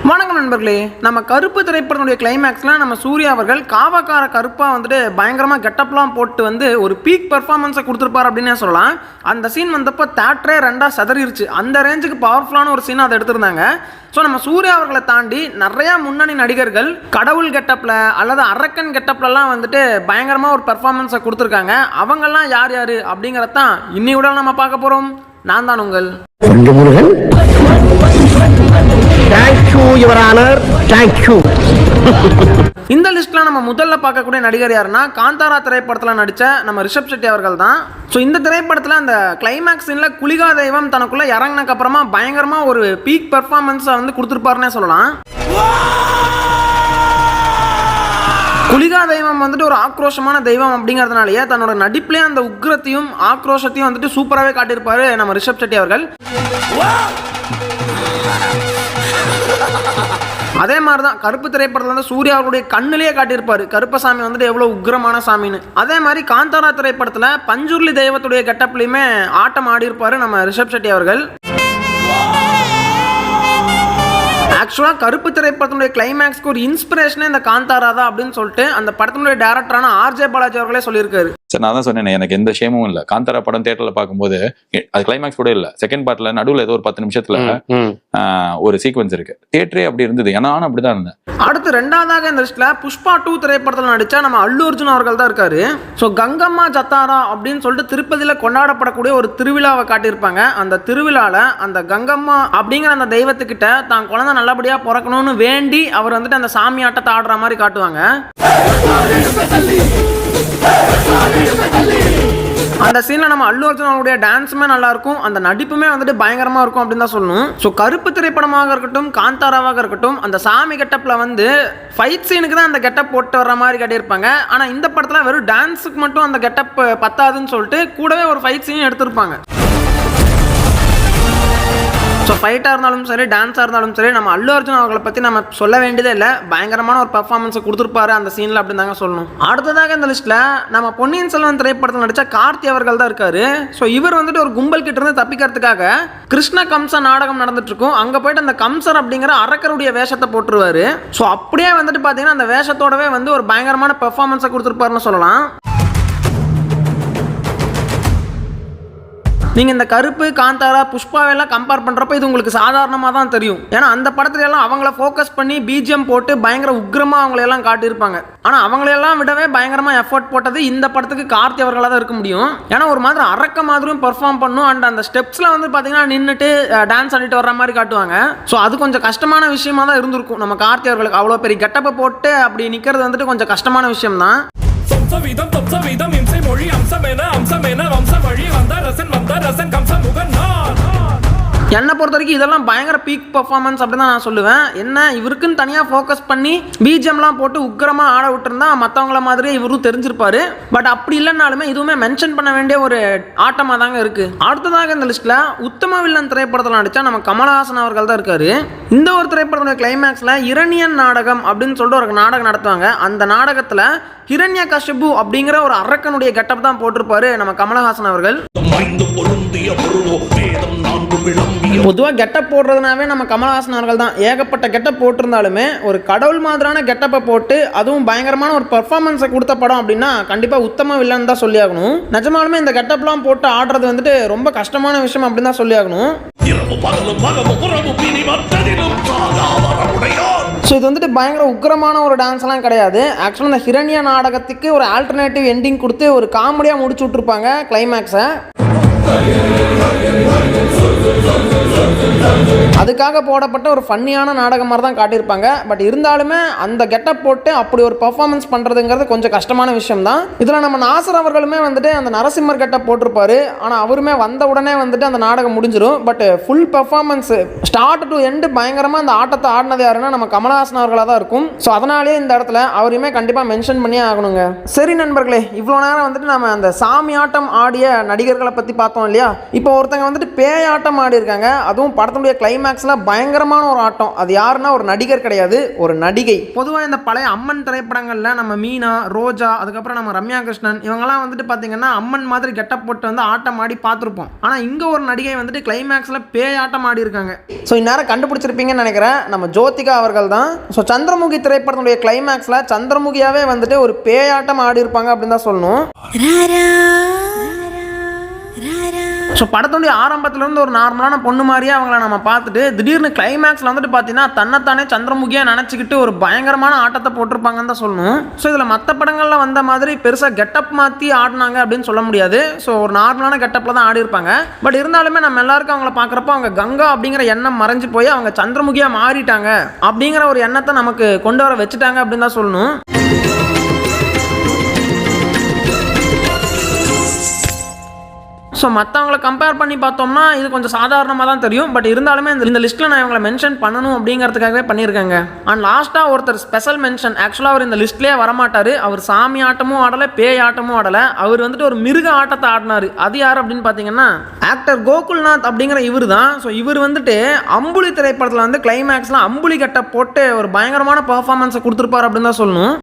வணக்கம் நண்பர்களே, நம்ம கருப்பு திரைப்படத்துடைய கிளைமேக்ஸ்லாம் நம்ம சூர்யா அவர்கள் காவக்கார கருப்பாக வந்துட்டு பயங்கரமாக கெட்டப்லாம் போட்டு வந்து ஒரு பீக் பெர்ஃபார்மன்ஸை கொடுத்துருப்பார் அப்படின்னே சொல்லலாம். அந்த சீன் வந்தப்போ தேட்டரே ரெண்டாக சதறிடுச்சு. அந்த ரேஞ்சுக்கு பவர்ஃபுல்லான ஒரு சீன் அதை எடுத்திருந்தாங்க. ஸோ நம்ம சூர்யா அவர்களை தாண்டி நிறையா முன்னணி நடிகர்கள் கடவுள் கெட்டப்பில் அல்லது அரக்கன் கெட்டப்லலாம் வந்துட்டு பயங்கரமாக ஒரு பெர்ஃபார்மன்ஸை கொடுத்துருக்காங்க. அவங்கெல்லாம் யார் யார் அப்படிங்கிறதான் இன்னையோட நம்ம பார்க்க போகிறோம். நான் தான் உங்கள் முருகன். இந்த லிஸ்ட்ல நம்ம முதல்ல பார்க்கக்கூடிய நடிகர் யாருன்னா காந்தாரா திரைப்படத்தில் நடித்த நம்ம ரிஷப் செட்டி அவர்கள் தான். ஸோ இந்த திரைப்படத்தில் அந்த கிளைமேக்ஸ் சீனில் குளிகா தெய்வம் தனக்குள்ளே இறங்கினக்கு அப்புறமா பயங்கரமாக ஒரு பீக் பெர்ஃபார்மன்ஸை வந்து கொடுத்துருப்பாருன்னே சொல்லலாம். குளிகா தெய்வம் வந்துட்டு ஒரு ஆக்ரோஷமான தெய்வம் அப்படிங்கிறதுனாலேயே தன்னோட நடிப்புலேயே அந்த உக்ரத்தையும் ஆக்ரோஷத்தையும் வந்துட்டு சூப்பராகவே காட்டியிருப்பாரு நம்ம ரிஷப் செட்டி அவர்கள். அதே மாதிரி தான் கருப்பு திரைப்படத்தில் வந்து சூர்யா அவருடைய கண்ணிலேயே காட்டியிருப்பாரு கருப்பசாமி வந்துட்டு எவ்வளோ உக்ரமான சாமின்னு. அதே மாதிரி காந்தாரா திரைப்படத்தில் பஞ்சுர்லி தெய்வத்துடைய கெட்டப்லையுமே ஆட்டம் ஆடி இருப்பாரு நம்ம ரிஷப் செட்டி அவர்கள். ஆக்சுவலாக கருப்பு திரைப்படத்தினுடைய கிளைமேக்ஸ்க்கு ஒரு இன்ஸ்பிரேஷனே இந்த காந்தாரா தான் அப்படின்னு சொல்லிட்டு அந்த படத்தினுடைய டேரக்டரான ஆர்ஜே பாலாஜி அவர்களே சொல்லியிருக்காரு. சார் நான் தான் சொன்னேன், எனக்கு எந்த ஷேமும் இல்லை. காந்தாரா படம் தியேட்டர்ல பார்க்கும்போது அது கிளைமேக்ஸ் கூட இல்லை, செகண்ட் பார்ட்ல நடுவில் ஏதோ ஒரு 10 நிமிஷத்துல ஒரு சீக்வன்ஸ் இருக்கு. தியேட்டரே அப்படி இருந்தது, ஏன்னா நானும் அப்படிதான் இருந்தேன். அடுத்து ரெண்டாவதாக இந்த லிஸ்ட்ல புஷ்பா 2 திரைப்படத்தில் நடிச்சா நம்ம அல்லு அர்ஜுன் அவர்கள் தான் இருக்காரு. ஸோ கங்கம்மா ஜத்தாரா அப்படின்னு சொல்லிட்டு திருப்பதியில் கொண்டாடப்படக்கூடிய ஒரு திருவிழாவை காட்டியிருப்பாங்க. அந்த திருவிழாவில் அந்த கங்கம்மா அப்படிங்கிற அந்த தெய்வத்துக்கிட்ட தான் குழந்தை நல்லபடியாக பிறக்கணும்னு வேண்டி அவர் வந்துட்டு அந்த சாமி ஆட்டத்தை ஆடுற மாதிரி காட்டுவாங்க. அந்த சீன்ல நம்ம அல்லு அர்ஜுன் அவருடைய டான்ஸுமே நல்லா இருக்கும், அந்த நடிப்புமே வந்துட்டு பயங்கரமா இருக்கும் அப்படின்னு தான் சொல்லணும். ஸோ கருப்பு திரைப்படமாக இருக்கட்டும் காந்தாராவாக இருக்கட்டும் அந்த சாமி கெட்டப்ல வந்து ஃபைட் சீனுக்கு தான் அந்த கெட்டப் போட்டு வர்ற மாதிரி காட்டியிருப்பாங்க. ஆனால் இந்த படத்தில் வெறும் டான்ஸுக்கு மட்டும் அந்த கெட்டப் பத்தாதுன்னு சொல்லிட்டு கூடவே ஒரு ஃபைட் சீன் எடுத்திருப்பாங்க. ஸோ ஃபைட்டாக இருந்தாலும் சரி டான்ஸாக இருந்தாலும் சரி நம்ம அல்லு அர்ஜுன் அவர்களை பற்றி நம்ம சொல்ல வேண்டியதே இல்லை, பயங்கரமான ஒரு பர்ஃபார்மன்ஸை கொடுத்துருப்பாரு அந்த சீனில் அப்படின்னு தாங்க சொல்லணும். அடுத்ததாக இந்த லிஸ்ட்டில் நம்ம பொன்னியின் செல்வன் திரைப்படத்தில் நடித்த கார்த்தி அவர்கள் தான் இருக்காரு. ஸோ இவர் வந்துட்டு ஒரு கும்பல் கிட்ட இருந்து தப்பிக்கிறதுக்காக கிருஷ்ண கம்ச நாடகம் நடந்துட்டு இருக்கும். அங்கே போயிட்டு அந்த கம்சர் அப்படிங்கிற அரக்கருடைய வேஷத்தை போட்டுருவாரு. ஸோ அப்படியே வந்துட்டு பார்த்தீங்கன்னா அந்த வேஷத்தோடவே வந்து ஒரு பயங்கரமான பெர்ஃபார்மன்ஸை கொடுத்துருப்பாருன்னு சொல்லலாம். நீங்கள் இந்த கருப்பு காந்தாரா புஷ்பாவெல்லாம் கம்பேர் பண்ணுறப்ப இது உங்களுக்கு சாதாரணமாக தான் தெரியும். ஏன்னா அந்த படத்துல எல்லாம் அவங்கள ஃபோக்கஸ் பண்ணி பிஜிஎம் போட்டு பயங்கர உக்ரமாக அவங்களையெல்லாம் காட்டியிருப்பாங்க. ஆனால் அவங்களையெல்லாம் விடவே பயங்கரமாக எஃபர்ட் போட்டது இந்த படத்துக்கு கார்த்தி அவர்களாக தான் இருக்க முடியும். ஏன்னா ஒரு மாதிரி அரக்க மாதிரியும் பெர்ஃபார்ம் பண்ணும். அண்ட் அந்த ஸ்டெப்ஸில் வந்து பார்த்தீங்கன்னா நின்றுட்டு டான்ஸ் ஆடிட்டு வர்ற மாதிரி காட்டுவாங்க. ஸோ அது கொஞ்சம் கஷ்டமான விஷயமா தான் இருந்திருக்கும் நம்ம கார்த்தி அவர்களுக்கு. அவ்வளோ பெரிய கெட்டப்பை போட்டு அப்படி நிற்கிறது வந்துட்டு கொஞ்சம் கஷ்டமான விஷயம் தான். என்னை பொறுத்த வரைக்கும் இதெல்லாம் பயங்கர பீக் பர்ஃபார்மன்ஸ் அப்படின்னு தான் நான் சொல்லுவேன். என்ன இவருக்குன்னு தனியாக ஃபோக்கஸ் பண்ணி பிஜிஎம்லாம் போட்டு உக்கிரமாக ஆட விட்டுருந்தா மற்றவங்கள மாதிரியே இவரும் தெரிஞ்சிருப்பாரு. பட் அப்படி இல்லைனாலுமே இதுவுமே மென்ஷன் பண்ண வேண்டிய ஒரு ஆட்டமாக தாங்க இருக்குது. அடுத்ததாக இந்த லிஸ்ட்டில் உத்தம வில்லன் திரைப்படத்தில் நடித்தா நம்ம கமலஹாசன் அவர்கள் தான் இருக்காரு. இந்த ஒரு திரைப்படத்தோட கிளைமேக்ஸில் இரணியன் நாடகம் அப்படின்னு சொல்லிட்டு ஒரு நாடகம் நடத்துவாங்க. அந்த நாடகத்தில் ஹிரண்ய கஷ்யபு அப்படிங்கிற ஒரு அரக்கனுடைய கெட்டப் தான் போட்டிருப்பாரு நம்ம கமலஹாசன் அவர்கள். பொதுவாக கெட்டப் போடுறதுனாவே நம்ம கமலஹாசன் அவர்கள் தான். ஏகப்பட்ட கெட்டப் போட்டிருந்தாலுமே ஒரு கடவுள் மாதிரியான கெட்டப்பை போட்டு அதுவும் பயங்கரமான ஒரு பெர்ஃபார்மன்ஸை கொடுத்த படம் அப்படின்னா கண்டிப்பாக உத்தம வில்லன் தான் சொல்லி ஆகணும். நிஜமாலுமே இந்த கெட்டப்லாம் போட்டு ஆடுறது வந்துட்டு ரொம்ப கஷ்டமான விஷயம் அப்படின்னு தான் சொல்லி ஆகணும். ஸோ இது வந்துட்டு பயங்கர உக்கிரமான ஒரு டான்ஸ்லாம் கிடையாது. ஆக்சுவலாக இந்த ஹிரண்ய நாடகத்துக்கு ஒரு ஆல்டர்னேட்டிவ் எண்டிங் கொடுத்து ஒரு காமெடியாக முடிச்சு விட்ருப்பாங்க கிளைமேக்ஸை. அதுக்காக போடப்பட்ட ஒரு ஃபன்னியான நாடகம் மாதிரி தான் காட்டியிருப்பாங்க. பட் இருந்தாலுமே அந்த கெட்டப் போட்டு அப்படி ஒரு பர்ஃபார்மன்ஸ் பண்ணுறதுங்கிறது கொஞ்சம் கஷ்டமான விஷயம் தான். இதில் நம்ம நாசர் அவர்களுமே வந்துட்டு அந்த நரசிம்மர் கெட்டப் போட்டிருப்பாரு. ஆனால் அவருமே வந்த உடனே வந்துட்டு அந்த நாடகம் முடிஞ்சிடும். But full performance start to end பயங்கரமாக அந்த ஆட்டத்தை ஆடினது யாருன்னா நம்ம கமலஹாசன் அவர்களாக தான் இருக்கும். ஸோ அதனாலேயே இந்த இடத்துல அவரையுமே கண்டிப்பாக மென்ஷன் பண்ணியே ஆகணுங்க. சரி நண்பர்களே, இவ்வளோ நேரம் வந்துட்டு நம்ம அந்த சாமி ஆட்டம் ஆடிய நடிகர்களை பற்றி பார்த்தோம். பார்த்தோம் இல்லையா. இப்போ ஒருத்தங்க வந்துட்டு பேயாட்டம் ஆடி இருக்காங்க, அதுவும் படத்துடைய கிளைமேக்ஸில் பயங்கரமான ஒரு ஆட்டம். அது யாருன்னா ஒரு நடிகர் கிடையாது, ஒரு நடிகை. பொதுவாக இந்த பழைய அம்மன் திரைப்படங்களில் நம்ம மீனா, ரோஜா, அதுக்கப்புறம் நம்ம ரம்யா கிருஷ்ணன் இவங்கெல்லாம் வந்துட்டு பார்த்தீங்கன்னா அம்மன் மாதிரி கெட்டப் போட்டு வந்து ஆட்டம் ஆடி பார்த்துருப்போம். ஆனால் இங்கே ஒரு நடிகை வந்துட்டு கிளைமேக்ஸில் பேயாட்டம் ஆடி இருக்காங்க. ஸோ இந்நேரம் கண்டுபிடிச்சிருப்பீங்கன்னு நினைக்கிறேன், நம்ம ஜோதிகா அவர்கள் தான். ஸோ சந்திரமுகி திரைப்படத்துடைய கிளைமேக்ஸில் சந்திரமுகியாவே வந்துட்டு ஒரு பேயாட்டம் ஆடி இருப்பாங்க அப்படின்னு தான் சொல்லணும். ஸோ படத்துடைய ஆரம்பத்துலேருந்து ஒரு நார்மலான பொண்ணு மாதிரியே அவங்கள நம்ம பார்த்துட்டு திடீர்னு கிளைமேக்ஸில் வந்துட்டு பார்த்தீங்கன்னா தன்னைத்தானே சந்திரமுகியாக நினச்சிக்கிட்டு ஒரு பயங்கரமான ஆட்டத்தை போட்டிருப்பாங்கன்னு தான் சொல்லணும். ஸோ இதில் மற்ற படங்களில் வந்த மாதிரி பெருசாக கெட்டப் மாற்றி ஆடினாங்க அப்படின்னு சொல்ல முடியாது. ஸோ ஒரு நார்மலான கெட்டப்பில் தான் ஆடி இருப்பாங்க. பட் இருந்தாலுமே நம்ம எல்லாருக்கும் அவங்கள பார்க்குறப்போ அவங்க கங்கா அப்படிங்கிற எண்ணம் மறைஞ்சு போய் அவங்க சந்திரமுகியாக மாறிட்டாங்க அப்படிங்கிற ஒரு எண்ணத்தை நமக்கு கொண்டு வர வச்சுட்டாங்க அப்படின்னு தான் சொல்லணும். ஸோ மற்றவங்களை கம்பேர் பண்ணி பார்த்தோம்னா இது கொஞ்சம் சாதாரணமாக தான் தெரியும். பட் இருந்தாலுமே இந்த லிஸ்ட்டில் நான் இவங்களை மென்ஷன் பண்ணணும் அப்படிங்கிறதுக்காகவே பண்ணியிருக்காங்க. அண்ட் லாஸ்ட்டாக ஒருத்தர் ஸ்பெஷல் மென்ஷன், ஆக்சுவலாக அவர் இந்த லிஸ்ட்லேயே வரமாட்டார். அவர் சாமி ஆட்டமும் ஆடலை, பேய் ஆட்டமும் ஆடலை, அவர் வந்துட்டு ஒரு மிருக ஆட்டத்தை ஆடினார். அது யார் அப்படின்னு பார்த்தீங்கன்னா ஆக்டர் கோகுல்நாத் அப்படிங்கிற இவர் தான். ஸோ இவர் வந்துட்டு அம்புலி திரைப்படத்தில் வந்து கிளைமேக்ஸில் அம்புலி கட்ட போட்டு ஒரு பயங்கரமான பர்ஃபார்மன்ஸை கொடுத்துருப்பார் அப்படின்னு தான் சொல்லணும்.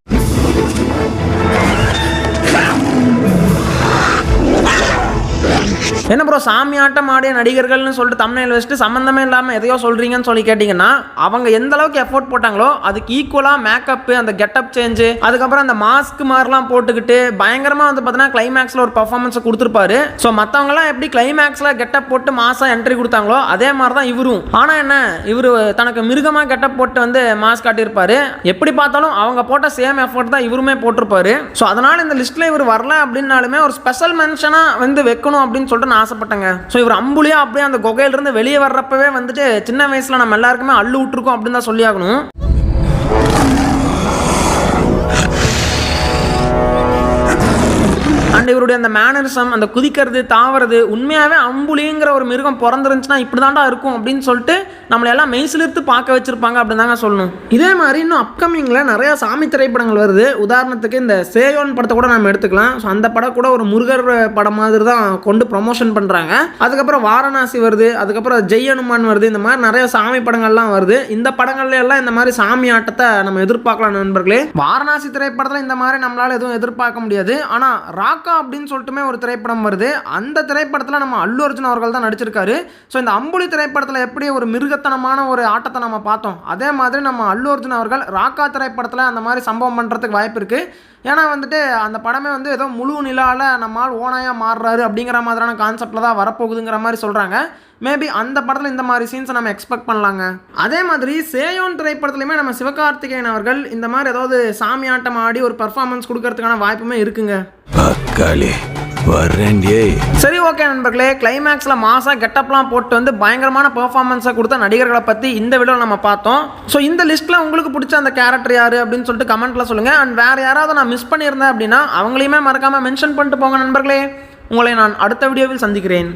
என்ன ப்ரோ சாமி ஆட்டம் ஆடிய நடிகர்கள்னு சொல்லிட்டு தமிழில் வச்சுட்டு சம்மந்தமே இல்லாமல் எதையோ சொல்கிறீங்கன்னு சொல்லி கேட்டிங்கன்னா, அவங்க எந்த அளவுக்கு எஃபோர்ட் போட்டாங்களோ அதுக்கு ஈக்குவலாக மேக்கப்பு, அந்த கெட்டப் சேஞ்சு, அதுக்கப்புறம் அந்த மாஸ்க் மாதிரிலாம் போட்டுக்கிட்டு பயங்கரமாக வந்து பார்த்தீங்கன்னா கிளைமேக்ஸில் ஒரு பர்ஃபார்மன்ஸை கொடுத்துருப்பாரு. ஸோ மற்றவங்களாம் எப்படி கிளைமேக்ஸில் கெட்டப் போட்டு மாசாக என்ட்ரி கொடுத்தாங்களோ அதே மாதிரி தான் இவரும். ஆனால் என்ன, இவர் தனக்கு மிருகமாக கெட்டப் போட்டு வந்து மாஸ்க் காட்டியிருப்பாரு. எப்படி பார்த்தாலும் அவங்க போட்ட சேம் எஃபோர்ட் தான் இவருமே போட்டிருப்பாரு. ஸோ அதனால் இந்த லிஸ்ட்டில் இவர் வரல அப்படின்னாலுமே ஒரு ஸ்பெஷல் மென்ஷனாக வந்து வைக்கணும் அப்படின்னு சொல்லிட்டு ஆசைப்பட்டங்க. ஸோ இவர் அம்புலியா அப்படியே அந்த குகையிலிருந்து வெளியே வர்றப்பவே வந்துட்டு சின்ன வயசுல நம்ம எல்லாருக்குமே அள்ளு விட்டுருக்கோம் அப்படின்னு தான் சொல்லி ஆகணும். அண்ட் இவருடைய அந்த மேனரிசம், அந்த குதிக்கிறது, தாவறது, உண்மையாகவே அம்புலிங்கிற ஒரு மிருகம் பிறந்துருந்துச்சுன்னா இப்படி தாண்டா இருக்கும் அப்படின்னு சொல்லிட்டு நம்மளை எல்லாம் மெய்சிலிருத்து பார்க்க வச்சிருப்பாங்க அப்படின்னு தாங்க சொல்லணும். இதே மாதிரி இன்னும் அப்கமிங்கில் நிறையா சாமி திரைப்படங்கள் வருது. உதாரணத்துக்கு இந்த சேயோன் படத்தை கூட நம்ம எடுத்துக்கலாம். ஸோ அந்த படம் கூட ஒரு முருகர் படம் மாதிரி தான் கொண்டு ப்ரொமோஷன் பண்ணுறாங்க. அதுக்கப்புறம் வாரணாசி வருது, அதுக்கப்புறம் ஜெய் ஹனுமான் வருது. இந்த மாதிரி நிறைய சாமி படங்கள்லாம் வருது. இந்த படங்கள்ல எல்லாம் இந்த மாதிரி சாமி ஆட்டத்தை நம்ம எதிர்பார்க்கலாம் நண்பர்களே. வாரணாசி திரைப்படத்தில் இந்த மாதிரி நம்மளால எதுவும் எதிர்பார்க்க முடியாது. ஆனால் ராக்கா அப்படின்னு சொல்லிட்டுமே ஒரு திரைப்படம் வருது. அந்த திரைப்படத்தில் நம்ம அல்லு அர்ஜுன் அவர்கள் தான் நடிச்சிருக்காரு. ஸோ இந்த அம்புலி திரைப்படத்தில் எப்படி ஒரு மிருகத்தனமான ஒரு ஆட்டத்தை நம்ம பார்த்தோம், அதே மாதிரி நம்ம அல்லு அர்ஜுன் அவர்கள் ராக்கா திரைப்படத்தில் அந்த மாதிரி சம்பவம் பண்ணுறதுக்கு வாய்ப்பு இருக்குது. ஏன்னா வந்துட்டு அந்த படமே வந்து ஏதோ முழு நிலாவில் நம்மால் ஓனாயாக மாறுறாரு அப்படிங்கிற மாதிரியான கான்செப்டில் தான் வரப்போகுதுங்கிற மாதிரி சொல்கிறாங்க. மேபி அந்த படத்தில் இந்த மாதிரி சீன்ஸை நம்ம எக்ஸ்பெக்ட் பண்ணலாங்க. அதே மாதிரி சேயோன் திரைப்படத்துலையுமே நம்ம சிவகார்த்திகேயன் அவர்கள் இந்த மாதிரி ஏதாவது சாமி ஆட்டம் ஆடி ஒரு பர்ஃபார்மன்ஸ் கொடுக்கறதுக்கான வாய்ப்புமே இருக்குங்க. சரி, ஓகே நண்பர்களே, கிளைமேக்ஸில் மாசா கெட்டப்லாம் போட்டு வந்து பயங்கரமான பெர்ஃபார்மன்ஸை கொடுத்த நடிகர்களை பற்றி இந்த வீடியோவில் நம்ம பார்த்தோம். ஸோ இந்த லிஸ்ட்டில் உங்களுக்கு பிடிச்ச அந்த கேரக்டர் யார் அப்படின்னு சொல்லிட்டு கமெண்ட்டில் சொல்லுங்கள். அண்ட் வேறு யாராவது நான் மிஸ் பண்ணியிருந்தேன் அப்படின்னா அவங்களையுமே மறக்காமல் மென்ஷன் பண்ணிட்டு போங்க நண்பர்களே. உங்களை நான் அடுத்த வீடியோவில் சந்திக்கிறேன்.